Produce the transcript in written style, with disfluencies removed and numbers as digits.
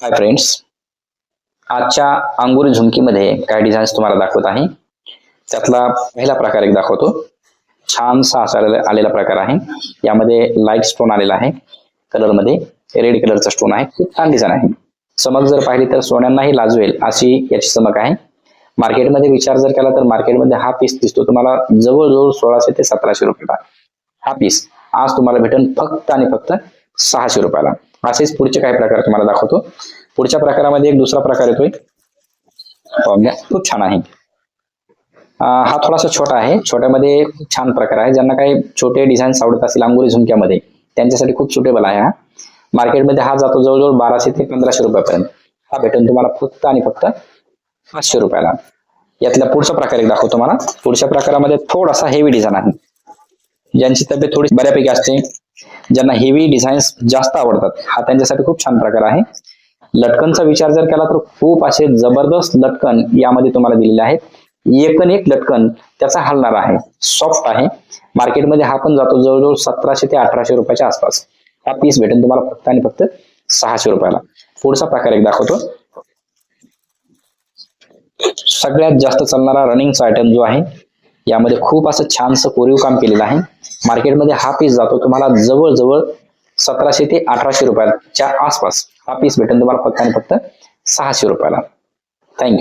Hi friends, आजच्या अंगुरी झुमकीमध्ये काय डिझाईन्स तुम्हाला दाखवत आहे. त्यातला पहिला प्रकार एक दाखवतो. छानसा असा आलेला प्रकार आहे. यामध्ये लाईट स्टोन आलेला आहे. कलरमध्ये रेड कलरचा स्टोन आहे. खूप छान डिझाईन आहे. चमक जर पाहिली तर सोन्यांनाही लाजवेल अशी याची चमक आहे. मार्केटमध्ये विचार जर केला तर मार्केटमध्ये हा पीस दिसतो तुम्हाला जवळजवळ 1600 ते 1700 रुपयाला. हा पीस आज तुम्हाला भेटेल फक्त आणि फक्त 600 रुपयाला. असेच पुढचे काही प्रकार तुम्हाला दाखवतो. पुढच्या प्रकारामध्ये एक दुसरा प्रकार येतोय. खूप छान आहे. हा थोडासा छोटा आहे. छोट्यामध्ये खूप छान प्रकार आहे. ज्यांना काही छोटे डिझाईन्स आवडत असतील अंगुरी झुमक्यामध्ये त्यांच्यासाठी खूप सुटेबल आहे. हा मार्केटमध्ये हा जातो जवळजवळ 1200 ते 1500 रुपयापर्यंत. हा भेटेल तुम्हाला फक्त आणि फक्त 500 रुपयाला. यातला पुढचा प्रकार एक दाखवतो तुम्हाला. पुढच्या प्रकारामध्ये थोडासा हेवी डिझाईन आहे. ज्यांची तब्येत थोडी बऱ्यापैकी असते, ज्यांना हेवी डिझाईन्स जास्त आवडतात, हा त्यांच्यासाठी खूप छान प्रकार आहे. लटकनचा विचार जर केला तर खूप असे जबरदस्त लटकन यामध्ये तुम्हाला दिलेले आहेत. एकन एक लटकन त्याचा हलणार आहे, सॉफ्ट आहे. मार्केटमध्ये हा पण जातो जवळजवळ 1700 ते 1800 रुपयाच्या आसपास. हा पीस भेटेल तुम्हाला फक्त आणि फक्त 600 रुपयाला. पुढचा प्रकार एक दाखवतो. सगळ्यात जास्त चालणारा रनिंगचा आयटम जो आहे, यामध्ये खूप असं छानसं कोरीव काम केलेलं आहे. मार्केटमध्ये हा पीस जातो तुम्हाला जवळजवळ 1700 ते 1800 रुपयाच्या आसपास. हा पीस भेटेल तुम्हाला फक्त आणि फक्त 600 रुपयाला. थँक्यू.